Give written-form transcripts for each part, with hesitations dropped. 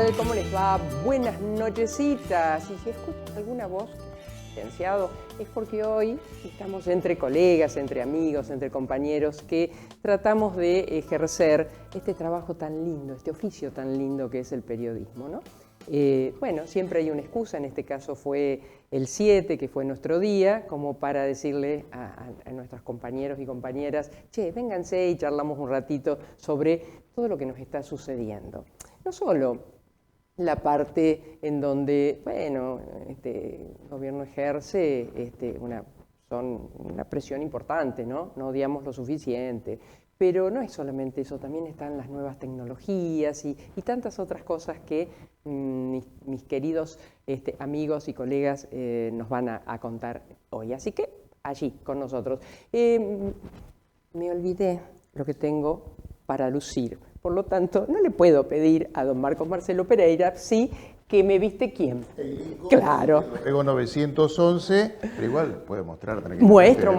tal? ¿Cómo les va? Buenas nochecitas. Y si escuchan alguna voz, licenciado, es porque hoy estamos entre colegas, entre amigos, entre compañeros que tratamos de ejercer este trabajo tan lindo, este oficio tan lindo que es el periodismo, ¿no? Bueno, siempre hay una excusa, en este caso fue el 7, que fue nuestro día, como para decirle a nuestros compañeros y compañeras, che, vénganse y charlamos un ratito sobre todo lo que nos está sucediendo. No solo la parte en donde, bueno, el gobierno ejerce una presión importante, ¿no? No odiamos lo suficiente. Pero no es solamente eso, también están las nuevas tecnologías y tantas otras cosas que mis queridos amigos y colegas nos van a contar hoy. Así que allí con nosotros. Me olvidé lo que tengo para lucir. Por lo tanto, no le puedo pedir a don Marcos Marcelo Pereira, sí, que me viste quién. Claro. Pego 911, pero igual puede mostrar. Muestro.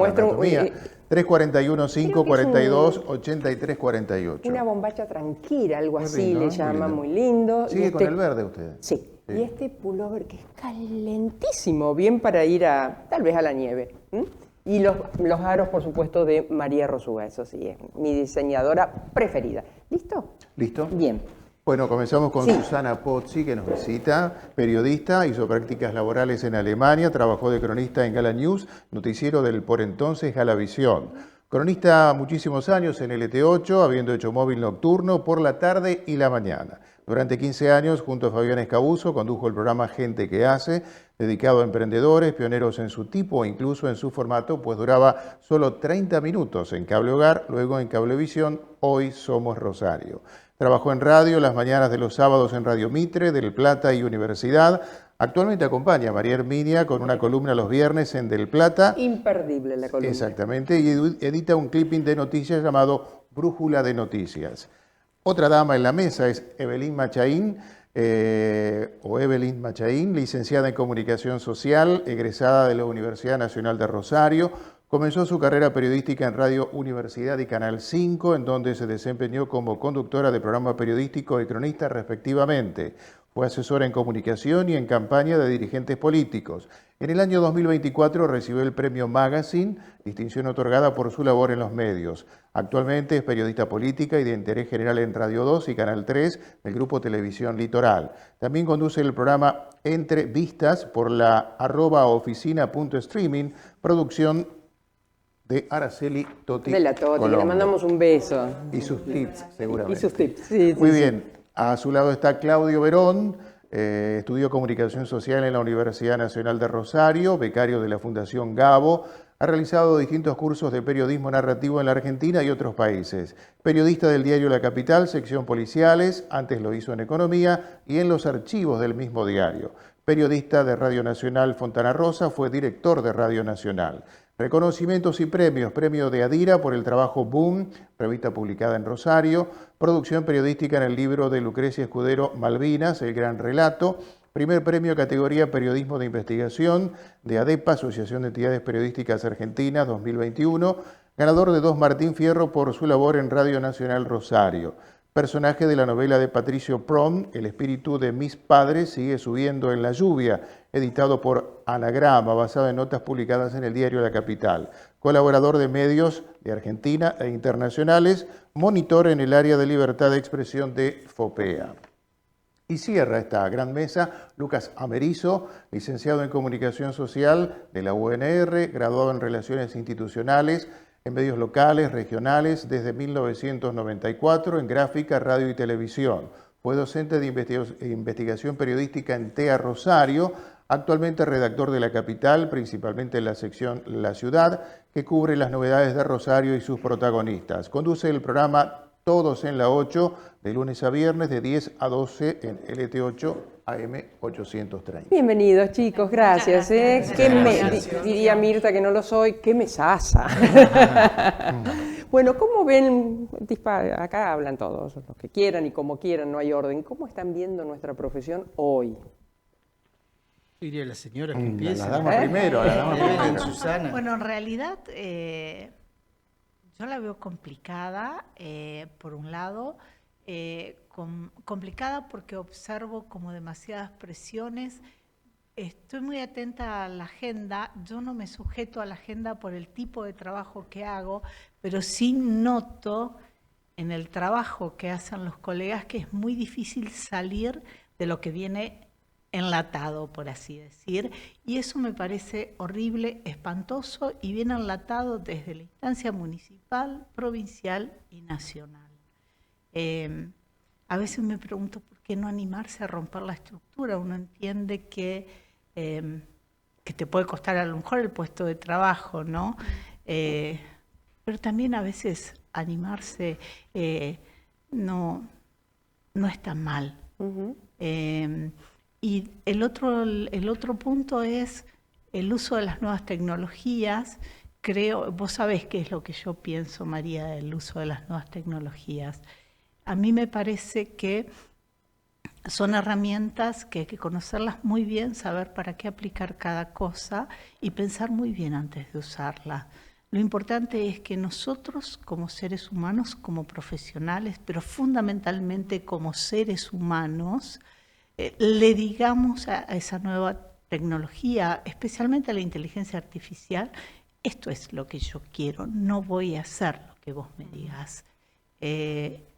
341-542-8348. Una bombacha tranquila, algo muy así lindo, le muy llama, lindo. muy lindo. Sigue con el verde usted. Sí. Y este pullover que es calentísimo, bien para ir tal vez a la nieve. Y los aros, por supuesto, de María Rosuga, eso sí, es mi diseñadora preferida. ¿Listo? ¿Listo? Bien. Bueno, comenzamos con Susana Pozzi, que nos visita, periodista, hizo prácticas laborales en Alemania, trabajó de cronista en Gala News, noticiero del por entonces Galavisión. Cronista muchísimos años en LT8, habiendo hecho móvil nocturno por la tarde y la mañana. Durante 15 años, junto a Fabián Escabuso, condujo el programa Gente que Hace, dedicado a emprendedores, pioneros en su tipo e incluso en su formato, pues duraba solo 30 minutos en Cable Hogar, luego en Cablevisión, Hoy Somos Rosario. Trabajó en radio las mañanas de los sábados en Radio Mitre, Del Plata y Universidad. Actualmente acompaña a María Herminia con una columna los viernes en Del Plata. Imperdible la columna. Exactamente, y edita un clipping de noticias llamado Brújula de Noticias. Otra dama en la mesa es Evelyn Machaín, licenciada en Comunicación Social, egresada de la Universidad Nacional de Rosario. Comenzó su carrera periodística en Radio Universidad y Canal 5, en donde se desempeñó como conductora de programa periodístico y cronista respectivamente. Fue asesora en comunicación y en campaña de dirigentes políticos. En el año 2024 recibió el premio Magazine, distinción otorgada por su labor en los medios. Actualmente es periodista política y de interés general en Radio 2 y Canal 3 del Grupo Televisión Litoral. También conduce el programa Entre Vistas por la @oficina.streaming, producción de Araceli Totti. De la Totti, Colombo. le mandamos un beso. Y sus tips, seguramente. Y sus tips, sí. Muy bien. A su lado está Claudio Verón, estudió Comunicación Social en la Universidad Nacional de Rosario, becario de la Fundación Gabo. Ha realizado distintos cursos de periodismo narrativo en la Argentina y otros países. Periodista del diario La Capital, sección policiales, antes lo hizo en Economía y en los archivos del mismo diario. Periodista de Radio Nacional Fontana Rosa, fue director de Radio Nacional. Reconocimientos y premios: premio de Adira por el trabajo Boom, revista publicada en Rosario, producción periodística en el libro de Lucrecia Escudero Malvinas, El Gran Relato, primer premio categoría Periodismo de Investigación de ADEPA, Asociación de Entidades Periodísticas Argentinas 2021, ganador de 2 Martín Fierro por su labor en Radio Nacional Rosario. Personaje de la novela de Patricio Prom, El espíritu de mis padres sigue subiendo en la lluvia, editado por Anagrama, basado en notas publicadas en el diario La Capital. Colaborador de medios de Argentina e internacionales, monitor en el área de libertad de expresión de FOPEA. Y cierra esta gran mesa Lucas Amerizo, licenciado en Comunicación Social de la UNR, graduado en Relaciones Institucionales, en medios locales, regionales, desde 1994, en gráfica, radio y televisión. Fue docente de investigación periodística en TEA Rosario, actualmente redactor de La Capital, principalmente en la sección La Ciudad, que cubre las novedades de Rosario y sus protagonistas. Conduce el programa Todos en la 8, de lunes a viernes, de 10 a 12 en LT8 AM 830. Bienvenidos, chicos, gracias. Diría Mirta que no lo soy, qué mesaza. Bueno, ¿cómo ven? Acá hablan todos, los que quieran y como quieran, no hay orden. ¿Cómo están viendo nuestra profesión hoy? Diría la señora que empieza. La dama primero, la dama primero. Susana. Bueno, en realidad yo la veo complicada, por un lado, complicada porque observo como demasiadas presiones. Estoy muy atenta a la agenda. Yo no me sujeto a la agenda por el tipo de trabajo que hago, pero sí noto en el trabajo que hacen los colegas que es muy difícil salir de lo que viene enlatado, por así decir, y eso me parece horrible, espantoso, y viene enlatado desde la instancia municipal, provincial y nacional. A veces me pregunto por qué no animarse a romper la estructura. Uno entiende que te puede costar a lo mejor el puesto de trabajo, ¿no? Pero también a veces animarse no está mal. Y el otro punto es el uso de las nuevas tecnologías. Vos sabés qué es lo que yo pienso, María, del uso de las nuevas tecnologías. A mí me parece que son herramientas que hay que conocerlas muy bien, saber para qué aplicar cada cosa y pensar muy bien antes de usarlas. Lo importante es que nosotros como seres humanos, como profesionales, pero fundamentalmente como seres humanos, le digamos a esa nueva tecnología, especialmente a la inteligencia artificial, esto es lo que yo quiero, no voy a hacer lo que vos me digas.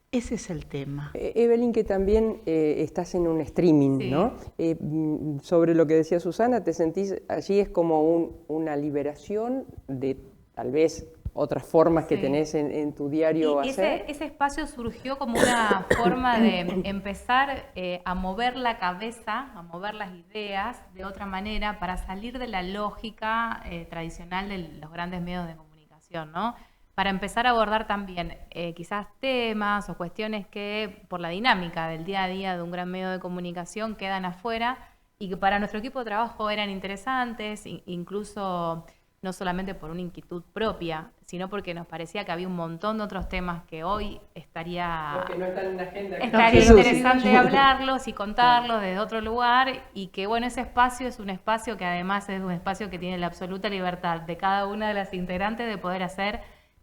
Ese es el tema. Evelyn, que también estás en un streaming, sí, ¿no? Sobre lo que decía Susana, ¿te sentís allí es como una liberación de tal vez otras formas que tenés en tu diario hacer? Ese espacio surgió como una forma de empezar a mover la cabeza, a mover las ideas de otra manera para salir de la lógica tradicional de los grandes medios de comunicación, ¿no? Para empezar a abordar también quizás temas o cuestiones que por la dinámica del día a día de un gran medio de comunicación quedan afuera y que para nuestro equipo de trabajo eran interesantes, incluso no solamente por una inquietud propia, sino porque nos parecía que había un montón de otros temas que hoy estaría interesante hablarlos y contarlos desde otro lugar, y que bueno, ese espacio es un espacio que además es un espacio que tiene la absoluta libertad de cada una de las integrantes de poder hacer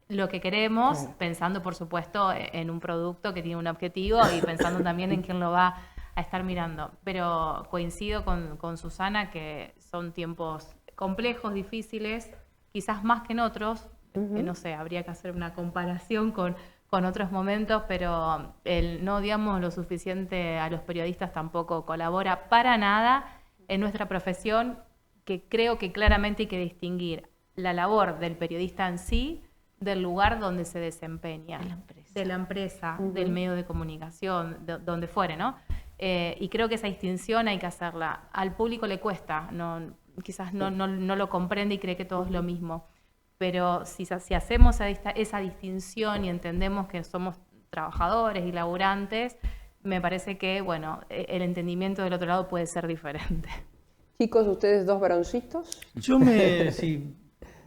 lo que queremos, pensando por supuesto en un producto que tiene un objetivo y pensando también en quién lo va a estar mirando. Pero coincido con Susana que son tiempos complejos, difíciles, quizás más que en otros, no sé, habría que hacer una comparación con otros momentos, pero el no odiamos lo suficiente a los periodistas tampoco colabora para nada en nuestra profesión, que creo que claramente hay que distinguir la labor del periodista en sí del lugar donde se desempeña, de la empresa, del medio de comunicación, donde fuere, ¿no? Y creo que esa distinción hay que hacerla. Al público le cuesta, quizás no lo comprende y cree que todo es lo mismo. Pero si hacemos esa distinción y entendemos que somos trabajadores y laburantes, me parece que, bueno, el entendimiento del otro lado puede ser diferente. Chicos, ¿ustedes dos varoncitos? Yo si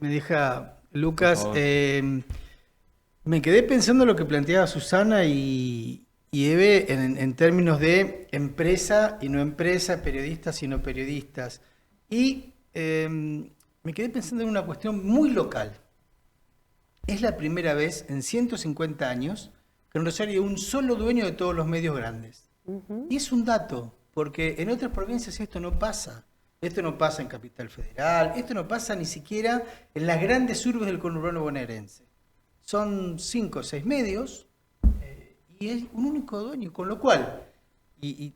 me deja Lucas, me quedé pensando lo que planteaba Susana y Eve en términos de empresa y no empresa, periodistas y no periodistas. Y me quedé pensando en una cuestión muy local. Es la primera vez en 150 años que en Rosario hay un solo dueño de todos los medios grandes. Y es un dato, porque en otras provincias esto no pasa. Esto no pasa en Capital Federal, esto no pasa ni siquiera en las grandes urbes del conurbano bonaerense. Son 5 o 6 medios y es un único dueño, con lo cual, y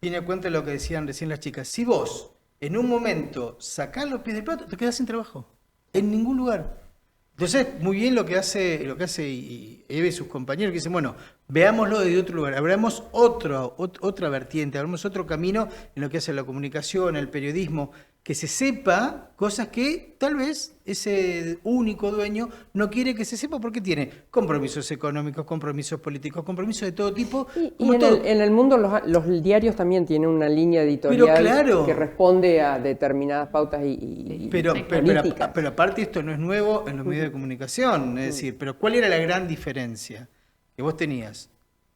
viene a cuenta lo que decían recién las chicas, si vos en un momento sacás los pies del plato, te quedás sin trabajo, en ningún lugar. Entonces, muy bien lo que hace Eve y sus compañeros, que dicen, bueno, veámoslo desde otro lugar, abramos otra vertiente, abramos otro camino en lo que hace la comunicación, el periodismo, que se sepa cosas que tal vez ese único dueño no quiere que se sepa porque tiene compromisos económicos, compromisos políticos, compromisos de todo tipo. Y en el mundo los diarios también tienen una línea editorial que responde a determinadas pautas y políticas. Pero aparte esto no es nuevo en los medios de comunicación, es decir, pero ¿cuál era la gran diferencia? Que vos tenías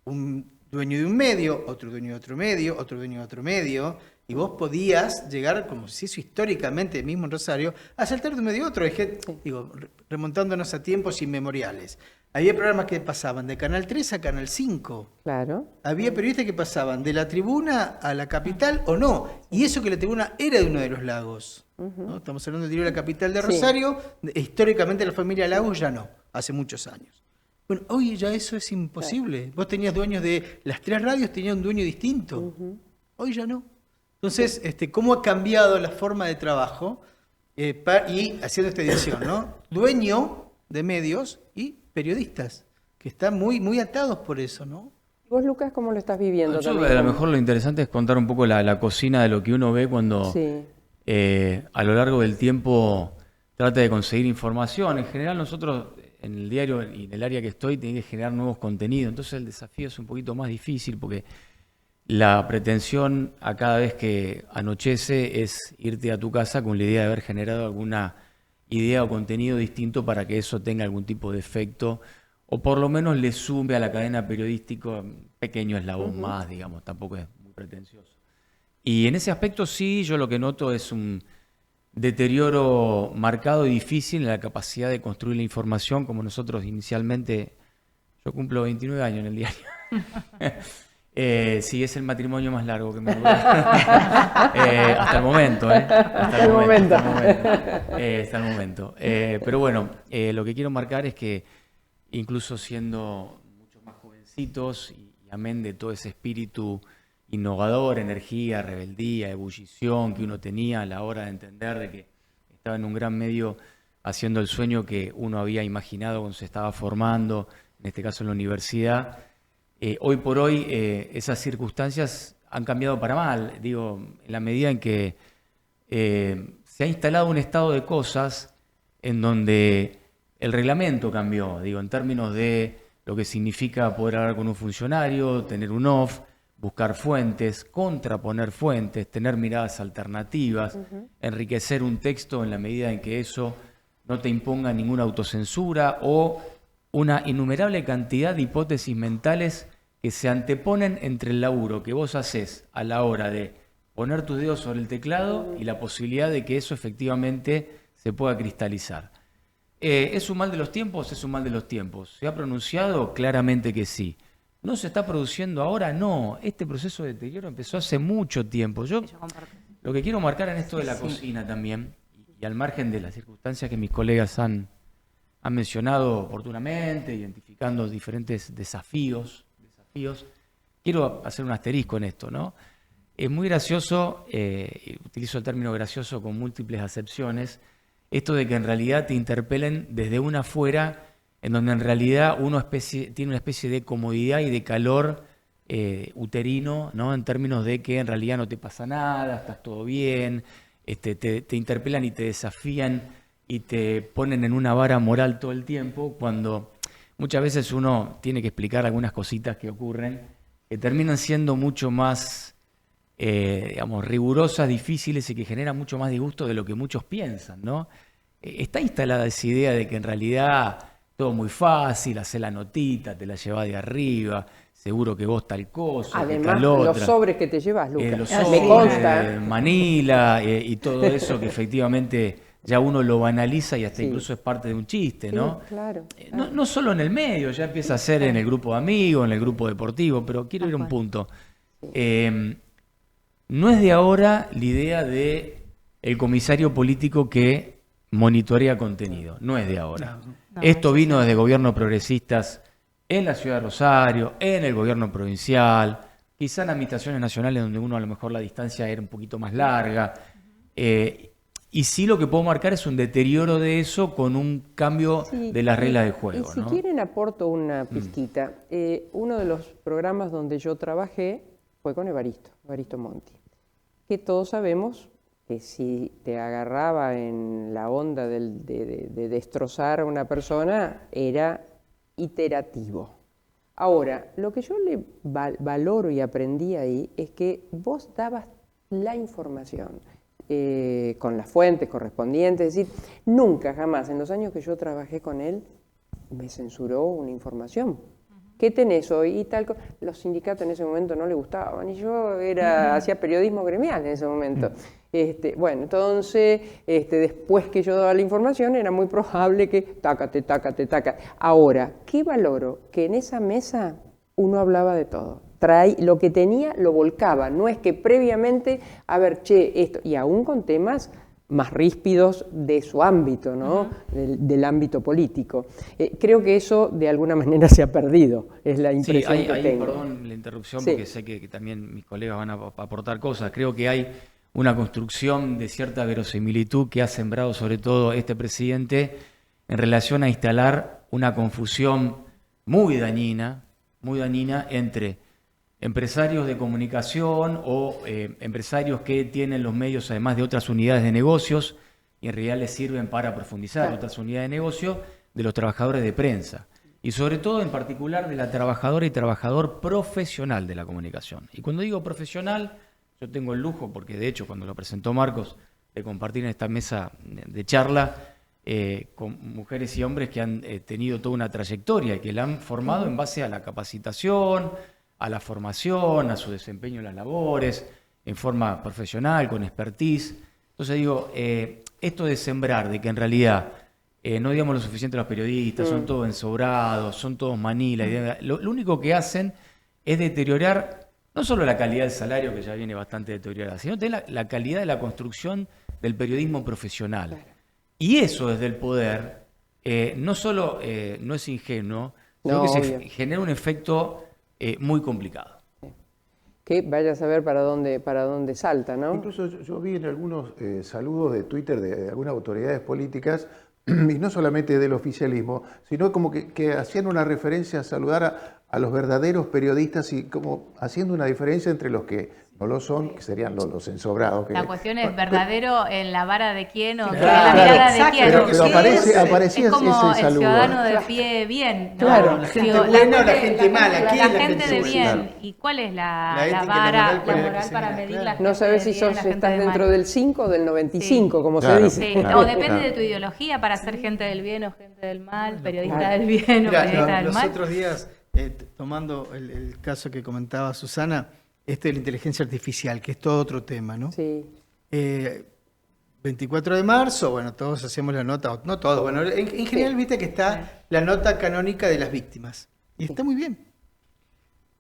un dueño de un medio, otro dueño de otro medio, otro dueño de otro medio, Y vos podías llegar, como se hizo históricamente mismo en Rosario, a saltar de un medio a otro. Es que, digo, remontándonos a tiempos inmemoriales. Había programas que pasaban de Canal 3 a Canal 5. Claro. Había periodistas que pasaban de la tribuna a la capital o no. Y eso que la tribuna era de uno de los lagos. ¿No? Estamos hablando del diario de la capital de Rosario. Sí. Históricamente la familia Lagos ya no, hace muchos años. Bueno, hoy ya eso es imposible. Claro. Vos tenías dueños de las 3 radios, tenían un dueño distinto. Hoy ya no. Entonces, ¿cómo ha cambiado la forma de trabajo? Y haciendo esta edición, ¿no? Dueño de medios y periodistas, que están muy, muy atados por eso, ¿no? ¿Vos, Lucas, cómo lo estás viviendo? Yo, a lo mejor lo interesante es contar un poco la cocina de lo que uno ve cuando a lo largo del tiempo trata de conseguir información. En general nosotros en el diario y en el área que estoy tenemos que generar nuevos contenidos, entonces el desafío es un poquito más difícil porque la pretensión a cada vez que anochece es irte a tu casa con la idea de haber generado alguna idea o contenido distinto para que eso tenga algún tipo de efecto o por lo menos le sume a la cadena periodística pequeño eslabón más, digamos, tampoco es muy pretencioso. Y en ese aspecto sí, yo lo que noto es un deterioro marcado y difícil en la capacidad de construir la información como nosotros inicialmente, yo cumplo 29 años en el diario. Sí, es el matrimonio más largo que me duró. Hasta el momento, Hasta el momento. Pero bueno, lo que quiero marcar es que incluso siendo mucho más jovencitos y amén de todo ese espíritu innovador, energía, rebeldía, ebullición que uno tenía a la hora de entender de que estaba en un gran medio haciendo el sueño que uno había imaginado cuando se estaba formando, en este caso en la universidad. Hoy por hoy esas circunstancias han cambiado para mal, digo, en la medida en que se ha instalado un estado de cosas en donde el reglamento cambió, digo, en términos de lo que significa poder hablar con un funcionario, tener un off, buscar fuentes, contraponer fuentes, tener miradas alternativas, enriquecer un texto en la medida en que eso no te imponga ninguna autocensura o una innumerable cantidad de hipótesis mentales que se anteponen entre el laburo que vos haces a la hora de poner tus dedos sobre el teclado y la posibilidad de que eso efectivamente se pueda cristalizar. ¿Es un mal de los tiempos? Es un mal de los tiempos. ¿Se ha pronunciado? Claramente que sí. ¿No se está produciendo ahora? No. Este proceso de deterioro empezó hace mucho tiempo. Yo lo que quiero marcar en esto de la cocina también, y al margen de las circunstancias que mis colegas han mencionado oportunamente, identificando diferentes desafíos, quiero hacer un asterisco en esto, ¿no? Es muy gracioso, utilizo el término gracioso con múltiples acepciones, esto de que en realidad te interpelen desde una afuera, en donde en realidad uno tiene una especie de comodidad y de calor uterino, ¿no? En términos de que en realidad no te pasa nada, estás todo bien, te interpelan y te desafían y te ponen en una vara moral todo el tiempo, cuando muchas veces uno tiene que explicar algunas cositas que ocurren, que terminan siendo mucho más, digamos, rigurosas, difíciles y que generan mucho más disgusto de lo que muchos piensan, ¿no? Está instalada esa idea de que en realidad todo muy fácil, hacer la notita, te la llevas de arriba, seguro que vos tal cosa, además, que tal otra. Los sobres que te llevas, Lucas, los me sobres, consta. Manila y todo eso que efectivamente ya uno lo banaliza y hasta incluso es parte de un chiste, ¿no? Sí, claro. No solo en el medio, ya empieza a ser en el grupo de amigos, en el grupo deportivo, pero quiero ir a un punto. No es de ahora la idea de el comisario político que monitorea contenido, no es de ahora. Esto vino desde gobiernos progresistas en la ciudad de Rosario, en el gobierno provincial, quizá en administraciones nacionales donde uno a lo mejor la distancia era un poquito más larga. Y sí lo que puedo marcar es un deterioro de eso con un cambio de las reglas de juego. Y si quieren aporto una pizquita. Uno de los programas donde yo trabajé fue con Evaristo Monti, que todos sabemos que si te agarraba en la onda de destrozar a una persona era iterativo. Ahora, lo que yo le valoro y aprendí ahí es que vos dabas la información con las fuentes correspondientes, es decir, nunca jamás en los años que yo trabajé con él me censuró una información. ¿qué tenés hoy? Y tal, los sindicatos en ese momento no le gustaban, y yo hacía periodismo gremial en ese momento. Bueno, entonces, después que yo daba la información, era muy probable que tácate. Ahora, ¿qué valoro? Que en esa mesa uno hablaba de todo. Lo que tenía lo volcaba, no es que previamente, a ver, esto, y aún con temas más ríspidos de su ámbito, ¿no? Del ámbito político. Creo que eso de alguna manera se ha perdido, es la impresión que tengo. Perdón la interrupción, porque sé que también mis colegas van a aportar cosas. Creo que hay una construcción de cierta verosimilitud que ha sembrado sobre todo este presidente en relación a instalar una confusión muy dañina entre empresarios de comunicación o empresarios que tienen los medios además de otras unidades de negocios y en realidad les sirven para profundizar otras unidades de negocio, de los trabajadores de prensa y sobre todo en particular de la trabajadora y trabajador profesional de la comunicación. Y cuando digo profesional, yo tengo el lujo, porque de hecho cuando lo presentó Marcos, de compartir en esta mesa de charla con mujeres y hombres que han tenido toda una trayectoria y que la han formado en base a la capacitación, a la formación, a su desempeño en las labores, en forma profesional, con expertise. Entonces digo, esto de sembrar, de que en realidad no digamos lo suficiente a los periodistas, son todos ensobrados, son todos manila, lo único que hacen es deteriorar no solo la calidad del salario, que ya viene bastante deteriorada, sino también la calidad de la construcción del periodismo profesional. Claro. Y eso desde el poder no solo no es ingenuo, sino que se genera un efecto muy complicado. Que vaya a saber para dónde salta, ¿no? Incluso yo vi en algunos saludos de Twitter de algunas autoridades políticas, y no solamente del oficialismo, sino como que hacían una referencia a saludar a los verdaderos periodistas y como haciendo una diferencia entre los que no lo son, que serían los ensobrados. La cuestión es verdadero en la vara de quién o en la mirada de quién. Pero aparecía es como ese el saludo. ciudadano de pie bien, ¿no? Claro, la gente buena o la gente mala. La gente de bien. Claro. ¿Y cuál es la vara, la moral para medir la gente? No sabes si estás dentro del 5 o del 95, como se dice. Sí. O depende de tu ideología para ser gente del bien o gente del mal, periodista del bien o periodista del mal. Los otros días, tomando el caso que comentaba Susana, de la inteligencia artificial, que es todo otro tema, ¿no? Sí. 24 de marzo, bueno, todos hacemos la nota, no todos, bueno, en general viste que está la nota canónica de las víctimas, y está muy bien.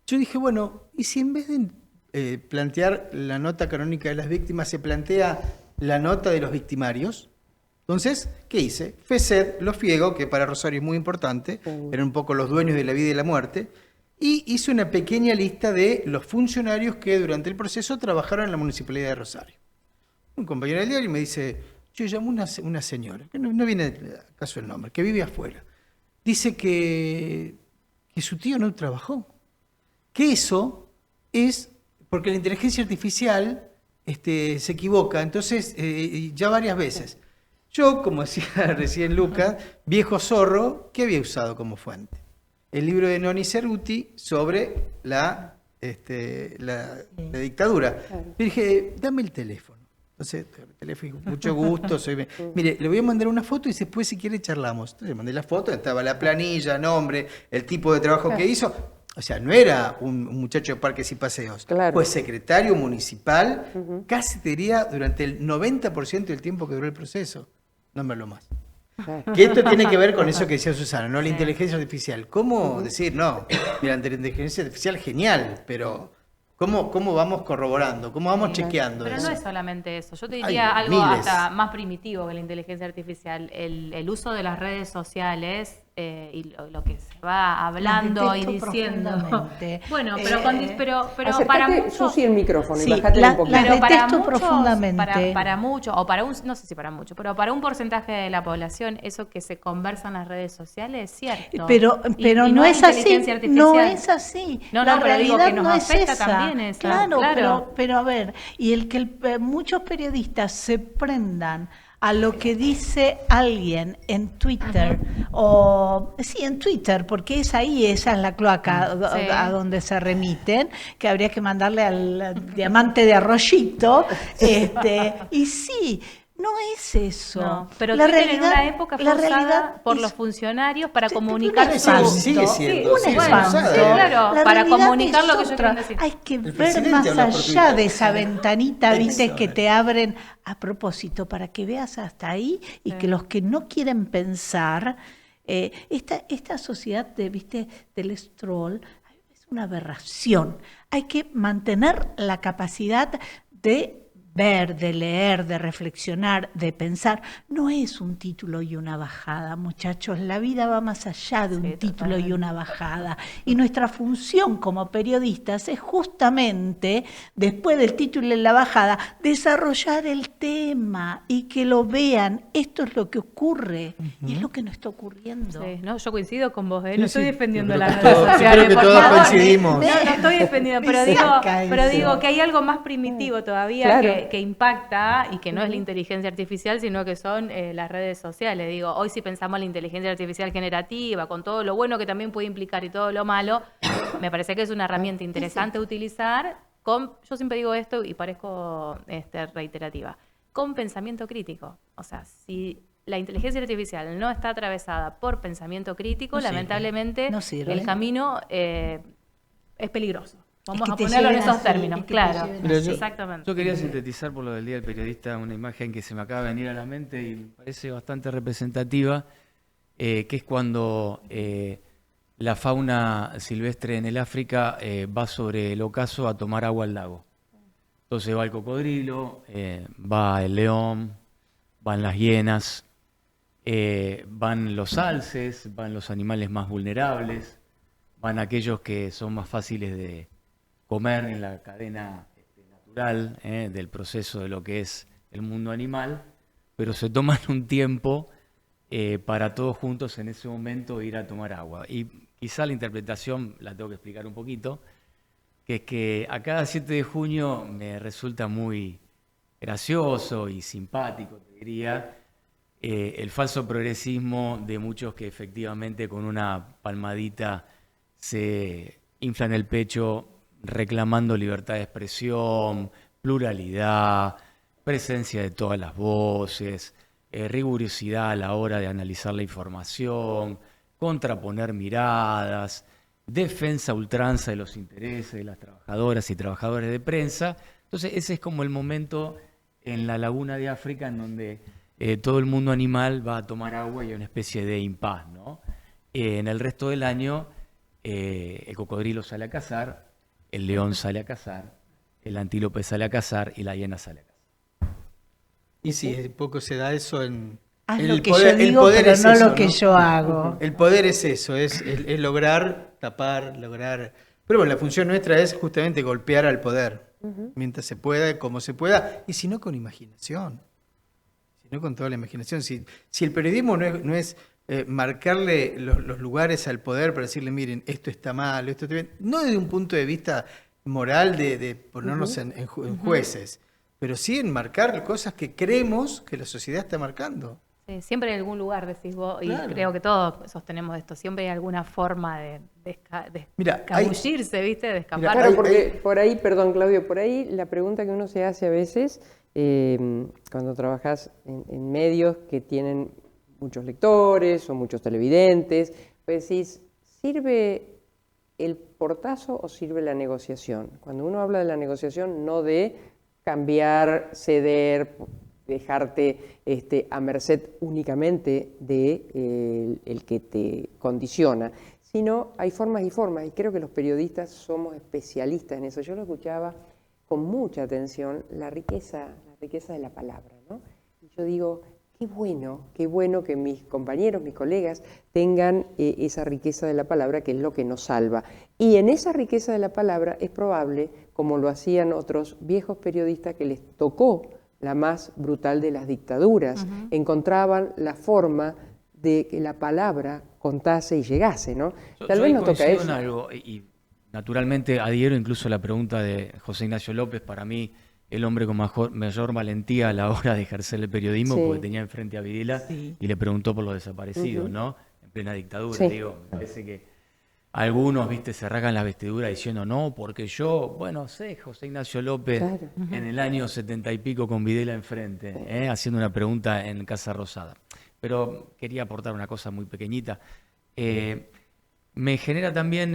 Yo dije, bueno, ¿y si en vez de plantear la nota canónica de las víctimas se plantea la nota de los victimarios? Entonces, ¿qué hice? FESED, Los Fiego, que para Rosario es muy importante, eran un poco los dueños de la vida y la muerte, y hice una pequeña lista de los funcionarios que durante el proceso trabajaron en la Municipalidad de Rosario. Un compañero del diario me dice, yo llamo una señora, que no viene al caso el nombre, que vive afuera. Dice que su tío no trabajó. Que eso es porque la inteligencia artificial se equivoca, entonces ya varias veces. Yo, como decía recién Lucas, viejo zorro, ¿qué había usado como fuente? El libro de Noni Cerruti sobre la dictadura. Le dije, dame el teléfono. Entonces, el teléfono, mucho gusto. Mire, le voy a mandar una foto y después, si quiere, charlamos. Entonces, le mandé la foto, estaba la planilla, nombre, el tipo de trabajo que hizo. O sea, no era un muchacho de parques y paseos. Claro. Fue secretario municipal, casi te diría durante el 90% del tiempo que duró el proceso. No me habló más. Claro. Que esto tiene que ver con eso que decía Susana, ¿no? La inteligencia artificial. ¿Cómo decir, no? Mira, la inteligencia artificial, genial, pero ¿cómo vamos corroborando? ¿Cómo vamos chequeando pero eso? No es solamente eso. Yo te diría algo hasta más primitivo que la inteligencia artificial. El uso de las redes sociales y lo que se va hablando y diciendo. Bueno, pero para muchos. Susi el micrófono y bájate un poquito. Pero para muchos, profundamente. Para muchos, o para no sé si para muchos, pero para un porcentaje de la población, eso que se conversa en las redes sociales es cierto. Pero no es así. No es así. No, la pero digo realidad que nos no afecta es esa. también esa. Claro. Pero a ver, y el que muchos periodistas se prendan a lo que dice alguien en Twitter, en Twitter, porque esa es la cloaca a donde se remiten, que habría que mandarle al diamante de Arroyito, y sí, No es eso. No, pero la Twitter realidad, en una época fue la usada realidad por es- los funcionarios para Sí, comunicar sí, su sigue siendo, un sigue bueno, siendo espanto. usada. claro, La para realidad comunicar es lo que ellos otra. quieren decir. Hay que ver presidente más habla por allá Twitter. de esa ventanita, viste, Eso, que te abren a propósito para que veas hasta ahí y que los que no quieren pensar, esta sociedad viste, del stroll es una aberración. Hay que mantener la capacidad de ver, de leer, de reflexionar, de pensar. No es un título y una bajada, muchachos. La vida va más allá de un título totalmente. y una bajada. Y nuestra función como periodistas es justamente, después del título y la bajada, desarrollar el tema y que lo vean. Esto es lo que ocurre y es lo que nos está ocurriendo. Sí, no, yo coincido con vos, no Sí, estoy sí, defendiendo yo creo las que redes todos- yo sociales, creo que por todos favor. coincidimos. No estoy defendiendo, pero Me saca pero eso. digo que hay algo más primitivo todavía Claro. que impacta y que no es la inteligencia artificial, sino que son las redes sociales. Digo, hoy si pensamos en la inteligencia artificial generativa, con todo lo bueno que también puede implicar y todo lo malo, me parece que es una herramienta interesante utilizar yo siempre digo esto y parezco reiterativa, con pensamiento crítico. O sea, si la inteligencia artificial no está atravesada por pensamiento crítico, No sirve. lamentablemente No sirve. el camino es peligroso. Vamos que a te ponerlo en lleven esos así, términos, y que te claro. lleven Mira, así. Exactamente. Yo quería sintetizar por lo del Día del Periodista una imagen que se me acaba de venir a la mente y me parece bastante representativa, que es cuando la fauna silvestre en el África va sobre el ocaso a tomar agua al lago. Entonces va el cocodrilo, va el león, van las hienas, van los alces, van los animales más vulnerables, van aquellos que son más fáciles de comer en la cadena natural del proceso de lo que es el mundo animal, pero se toman un tiempo para todos juntos en ese momento ir a tomar agua. Y quizá la interpretación la tengo que explicar un poquito, que es que a cada 7 de junio me resulta muy gracioso y simpático, te diría, el falso progresismo de muchos que efectivamente con una palmadita se inflan el pecho reclamando libertad de expresión, pluralidad, presencia de todas las voces, rigurosidad a la hora de analizar la información, contraponer miradas, defensa a ultranza de los intereses de las trabajadoras y trabajadores de prensa. Entonces ese es como el momento en la laguna de África en donde todo el mundo animal va a tomar agua y hay una especie de impas, ¿no? En el resto del año el cocodrilo sale a cazar, el león sale a cazar, el antílope sale a cazar y la hiena sale a cazar. Y sí, poco se da eso en... Haz en lo el que poder- yo el digo, poder pero es no eso, lo que yo hago. El poder es eso, es lograr tapar, lograr... Pero bueno, la función nuestra es justamente golpear al poder, mientras se pueda, como se pueda, y si no con imaginación, si no con toda la imaginación. Si el periodismo no es marcarle los lugares al poder para decirle, miren, esto está mal, esto está bien, no desde un punto de vista moral de ponernos en jueces, pero sí en marcar cosas que creemos que la sociedad está marcando. Sí, siempre en algún lugar, decís vos, y Claro. creo que todos sostenemos esto, siempre hay alguna forma de Mira, escabullirse, ¿viste? De escapar. Mira, Claro, hay- porque por ahí, perdón Claudio, por ahí la pregunta que uno se hace a veces cuando trabajas en medios que tienen muchos lectores o muchos televidentes, pues decís, ¿sirve el portazo o sirve la negociación? Cuando uno habla de la negociación, no de cambiar, ceder, dejarte a merced únicamente de el que te condiciona, sino hay formas y formas, y creo que los periodistas somos especialistas en eso. Yo lo escuchaba con mucha atención, la riqueza de la palabra, ¿no? Y yo digo, qué bueno que mis compañeros, mis colegas tengan esa riqueza de la palabra, que es lo que nos salva. Y en esa riqueza de la palabra es probable, como lo hacían otros viejos periodistas que les tocó la más brutal de las dictaduras, encontraban la forma de que la palabra contase y llegase, ¿no? Tal vez nos toca coincido eso. en algo, y naturalmente adhiero incluso a la pregunta de José Ignacio López, para mí el hombre con mayor valentía a la hora de ejercer el periodismo, Sí. porque tenía enfrente a Videla y le preguntó por los desaparecidos, ¿no? En plena dictadura, Sí. digo, me parece que algunos, viste, se rasgan la vestidura diciendo no, porque yo, bueno, sé, José Ignacio López, Claro. en el año 70 y pico con Videla enfrente, haciendo una pregunta en Casa Rosada. Pero quería aportar una cosa muy pequeñita. Me genera también,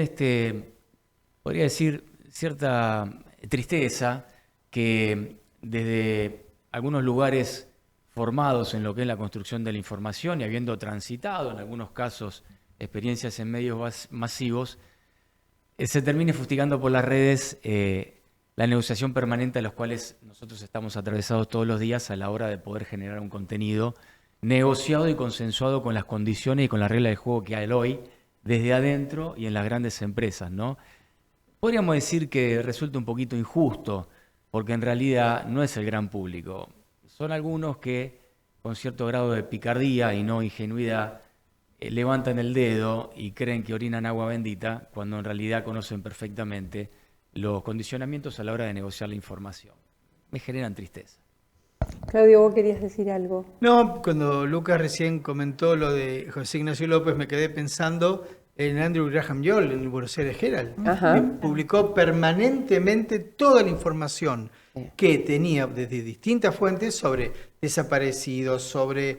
podría decir, cierta tristeza que desde algunos lugares formados en lo que es la construcción de la información y habiendo transitado en algunos casos experiencias en medios masivos, se termine fustigando por las redes la negociación permanente a los cuales nosotros estamos atravesados todos los días a la hora de poder generar un contenido negociado y consensuado con las condiciones y con las reglas de juego que hay hoy desde adentro y en las grandes empresas, ¿no? Podríamos decir que resulta un poquito injusto, porque en realidad no es el gran público. Son algunos que, con cierto grado de picardía y no ingenuidad, levantan el dedo y creen que orinan agua bendita, cuando en realidad conocen perfectamente los condicionamientos a la hora de negociar la información. Me generan tristeza. Claudio, ¿vos querías decir algo? No, cuando Lucas recién comentó lo de José Ignacio López, me quedé pensando en Andrew Graham Yoll, en el Buenos Aires Herald, Ajá. que publicó permanentemente toda la información que tenía desde distintas fuentes sobre desaparecidos, sobre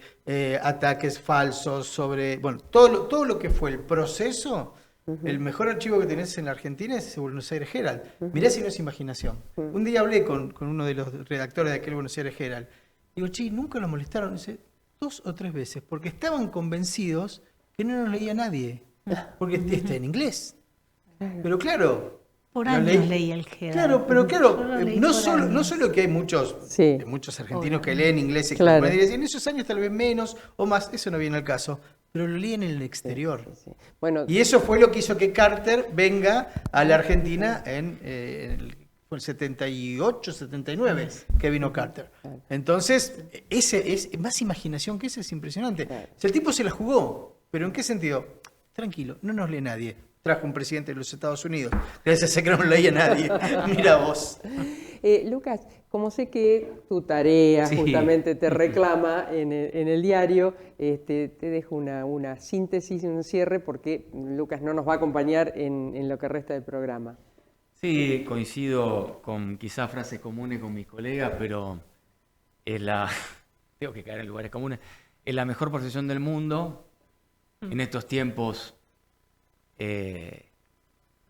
ataques falsos, sobre todo lo que fue el proceso. El mejor archivo que tenés en la Argentina es el Buenos Aires Herald. Mirá si no es imaginación. Un día hablé con uno de los redactores de aquel Buenos Aires Herald. Digo, che, nunca lo molestaron. Dice, 2 o 3 veces, porque estaban convencidos que no nos leía nadie. Porque está en inglés. Pero claro. Por lo años leí el Herald. Claro, pero claro, Yo lo leí no por solo años. que hay muchos, Sí. muchos argentinos que leen inglés y Claro. que en esos años tal vez menos o más, eso no viene al caso, pero lo leí en el exterior. Sí. Bueno, Y eso fue lo que hizo que Carter venga a la Argentina fue el 78, 79 que vino Carter. Entonces, ese es más imaginación que ese, es impresionante. Claro. Si el tipo se la jugó, pero ¿en qué sentido? Tranquilo, no nos lee nadie. Trajo un presidente de los Estados Unidos. Gracias a que no nos leía nadie. Mira vos. Lucas, como sé que tu tarea Sí. justamente te reclama en el diario, te dejo una síntesis y un cierre porque Lucas no nos va a acompañar en lo que resta del programa. Sí, coincido con quizás frases comunes con mis colegas, pero tengo que caer en lugares comunes, es la mejor profesión del mundo en estos tiempos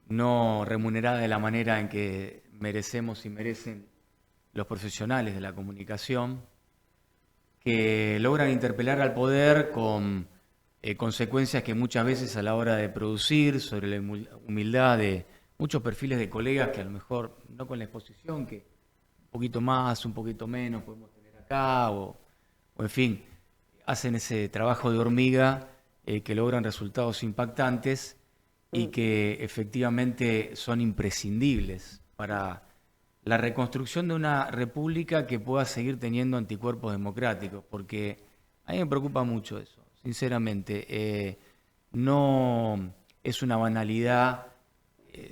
no remunerada de la manera en que merecemos y merecen los profesionales de la comunicación, que logran interpelar al poder con consecuencias que muchas veces a la hora de producir, sobre la humildad de muchos perfiles de colegas que a lo mejor no con la exposición, que un poquito más, un poquito menos podemos tener acá, o en fin, hacen ese trabajo de hormiga que logran resultados impactantes y que efectivamente son imprescindibles para la reconstrucción de una república que pueda seguir teniendo anticuerpos democráticos, porque a mí me preocupa mucho eso, sinceramente. No es una banalidad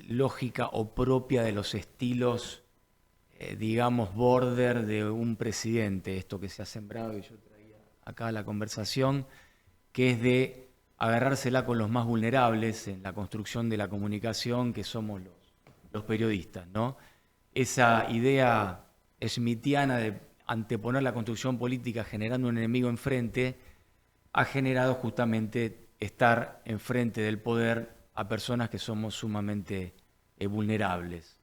lógica o propia de los estilos, digamos, border de un presidente, esto que se ha sembrado y yo traía acá a la conversación, que es de agarrársela con los más vulnerables en la construcción de la comunicación, que somos los periodistas, ¿no? Esa idea smithiana de anteponer la construcción política generando un enemigo enfrente ha generado justamente estar enfrente del poder a personas que somos sumamente vulnerables.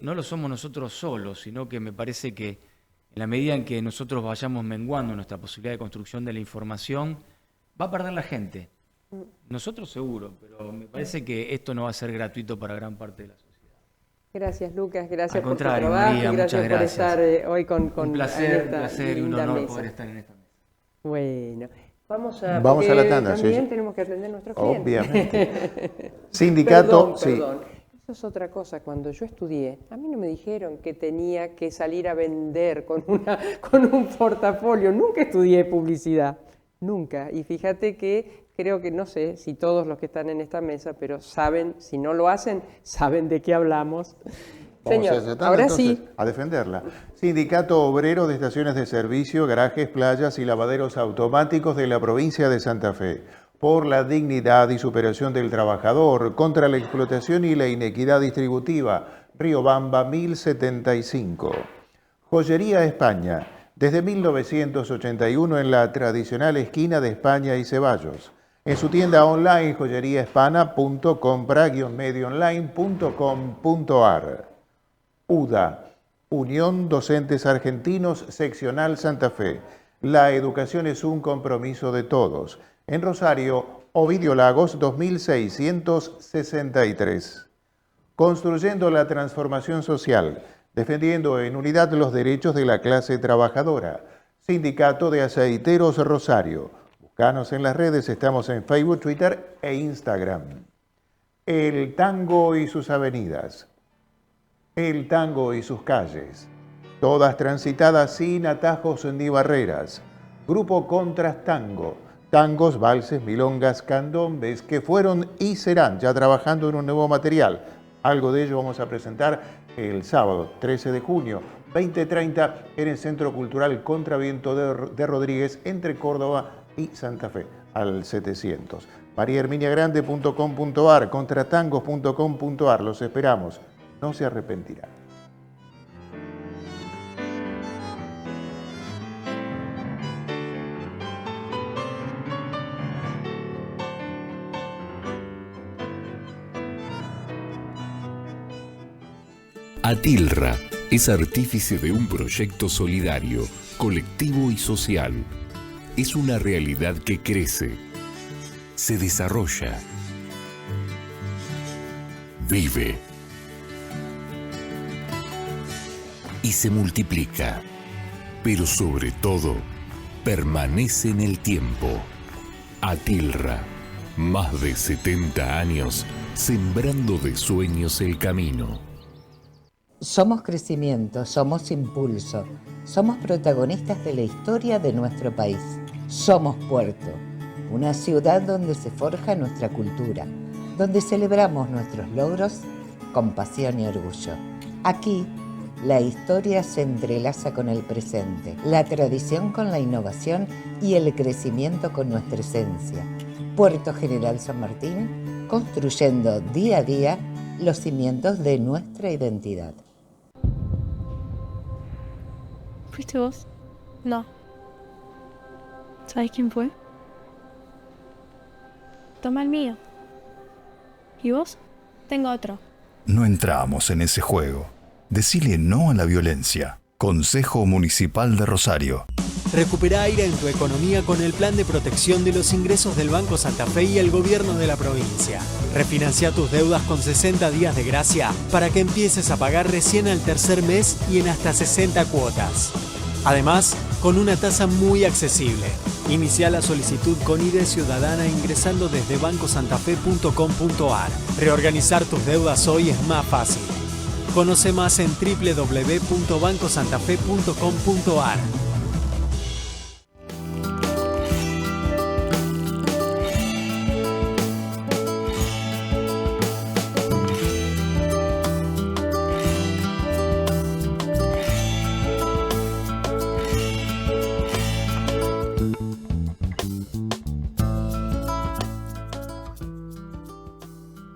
No lo somos nosotros solos, sino que me parece que en la medida en que nosotros vayamos menguando nuestra posibilidad de construcción de la información, va a perder la gente. Nosotros seguro, pero me parece que esto no va a ser gratuito para gran parte de la sociedad. Gracias, Lucas, gracias Al por tu contrario, trabajo María, y gracias muchas por gracias. estar hoy con Un en placer esta y un linda honor mesa. poder estar en esta mesa. Bueno, vamos a Vamos a la porque tanda, sí, también sí. tenemos que atender a nuestros clientes. Obviamente. Sindicato, Perdón. Eso es otra cosa. Cuando yo estudié, a mí no me dijeron que tenía que salir a vender con un portafolio. Nunca estudié publicidad, nunca. Y fíjate que creo que, no sé si todos los que están en esta mesa, pero saben, si no lo hacen, saben de qué hablamos. Vamos Señor, a esa tanda, ahora entonces, sí. a defenderla. Sindicato Obrero de Estaciones de Servicio, Garajes, Playas y Lavaderos Automáticos de la provincia de Santa Fe. por la dignidad y superación del trabajador, contra la explotación y la inequidad distributiva, Riobamba 1075. Joyería España, desde 1981 en la tradicional esquina de España y Ceballos. En su tienda online joyeriahispana.com/medioonline.com.ar. UDA, Unión Docentes Argentinos, Seccional Santa Fe. La educación es un compromiso de todos. En Rosario, Ovidio Lagos 2663. Construyendo la transformación social, defendiendo en unidad los derechos de la clase trabajadora. Sindicato de Aceiteros Rosario. Búscanos en las redes, estamos en Facebook, Twitter e Instagram. El tango y sus avenidas. El tango y sus calles. Todas transitadas sin atajos ni barreras. Grupo Contrastango. Tangos, valses, milongas, candombes que fueron y serán ya trabajando en un nuevo material. Algo de ello vamos a presentar el sábado 13 de junio, 20:30 en el Centro Cultural Contraviento de Rodríguez, entre Córdoba y Santa Fe, al 700. mariaherminiagrande.com.ar, contratangos.com.ar. Los esperamos, no se arrepentirán. Atilra es artífice de un proyecto solidario, colectivo y social. Es una realidad que crece, se desarrolla, vive y se multiplica, pero sobre todo permanece en el tiempo. Atilra, más de 70 años sembrando de sueños el camino. Somos crecimiento, somos impulso, somos protagonistas de la historia de nuestro país. Somos Puerto, una ciudad donde se forja nuestra cultura, donde celebramos nuestros logros con pasión y orgullo. Aquí, la historia se entrelaza con el presente, la tradición con la innovación y el crecimiento con nuestra esencia. Puerto General San Martín, construyendo día a día los cimientos de nuestra identidad. ¿Fuiste vos? No. ¿Sabes quién fue? Toma el mío. ¿Y vos? Tengo otro. No entramos en ese juego. Decile no a la violencia. Consejo Municipal de Rosario. Recupera aire en tu economía con el plan de protección de los ingresos del Banco Santa Fe y el gobierno de la provincia. Refinancia tus deudas con 60 días de gracia para que empieces a pagar recién al tercer mes y en hasta 60 cuotas. Además, con una tasa muy accesible. Inicia la solicitud con IDE Ciudadana ingresando desde bancosantafe.com.ar. Reorganizar tus deudas hoy es más fácil. Conoce más en www.bancosantafe.com.ar.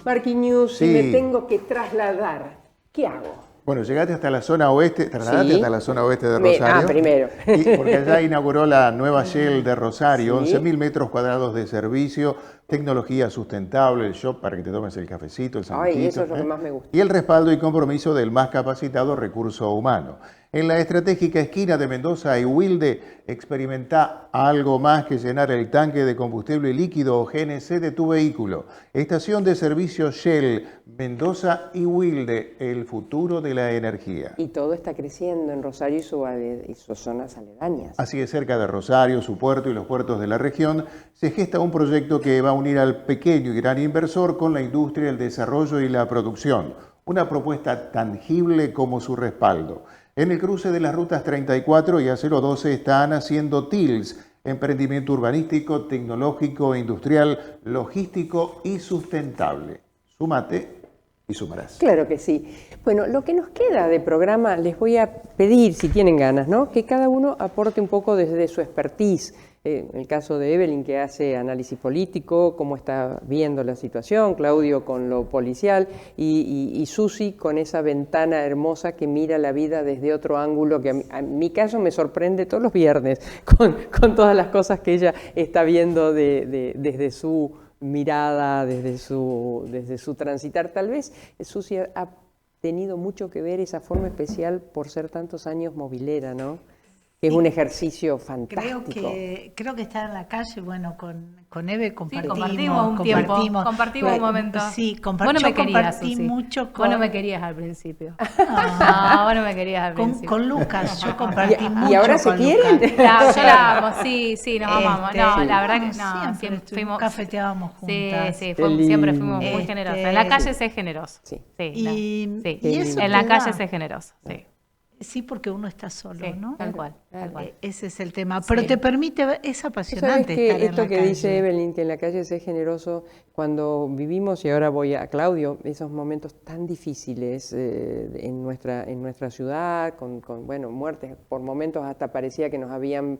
Marquinhos, Sí. si me tengo que trasladar, ¿qué hago? Bueno, llegaste hasta la zona oeste, trasladaste Sí. hasta la zona oeste de Rosario. Primero. Porque allá inauguró la nueva Shell de Rosario, Sí. 11.000 metros cuadrados de servicio, tecnología sustentable, el shop para que te tomes el cafecito, el sanguchito. Ay, eso es lo que más me gusta. Y el respaldo y compromiso del más capacitado recurso humano. En la estratégica esquina de Mendoza y Wilde, experimenta algo más que llenar el tanque de combustible líquido o GNC de tu vehículo. Estación de servicio Shell, Mendoza y Wilde, el futuro de la energía. Y todo está creciendo en Rosario y sus zonas aledañas. Así es, cerca de Rosario, su puerto y los puertos de la región, se gesta un proyecto que va a unir al pequeño y gran inversor con la industria, el desarrollo y la producción. Una propuesta tangible como su respaldo. En el cruce de las rutas 34 y A012 están haciendo TILS, emprendimiento urbanístico, tecnológico, industrial, logístico y sustentable. Súmate y sumarás. Claro que sí. Bueno, lo que nos queda de programa, les voy a pedir, si tienen ganas, ¿no?, que cada uno aporte un poco desde su expertise. en el caso de Evelyn, que hace análisis político, cómo está viendo la situación, Claudio con lo policial y Susi con esa ventana hermosa que mira la vida desde otro ángulo, que a mi caso me sorprende todos los viernes con todas las cosas que ella está viendo desde su mirada, desde su transitar. Tal vez Susi ha tenido mucho que ver esa forma especial por ser tantos años movilera, ¿no? Es un ejercicio fantástico. Creo que estar en la calle, bueno, con Eve compartimos un tiempo, compartimos un momento. Sí, vos no me querías, compartí mucho con... Vos no me querías al principio. No, vos no me querías al principio. Con Lucas, yo compartí mucho. ¿Y ahora se quieren? Yo la amo, sí, nos amamos. No, la verdad que no, siempre fuimos... cafeteábamos juntas. Sí, siempre fuimos muy generosas. En la calle sé generoso. Sí. Y eso en la calle sé generoso, sí. Sí, porque uno está solo, ¿no? Tal cual. Ese es el tema. Pero te permite ver, es apasionante que estar en esto la que calle. dice Evelyn, que en la calle es generoso, cuando vivimos, y ahora voy a Claudio, esos momentos tan difíciles en nuestra ciudad, con muertes, por momentos hasta parecía que nos habían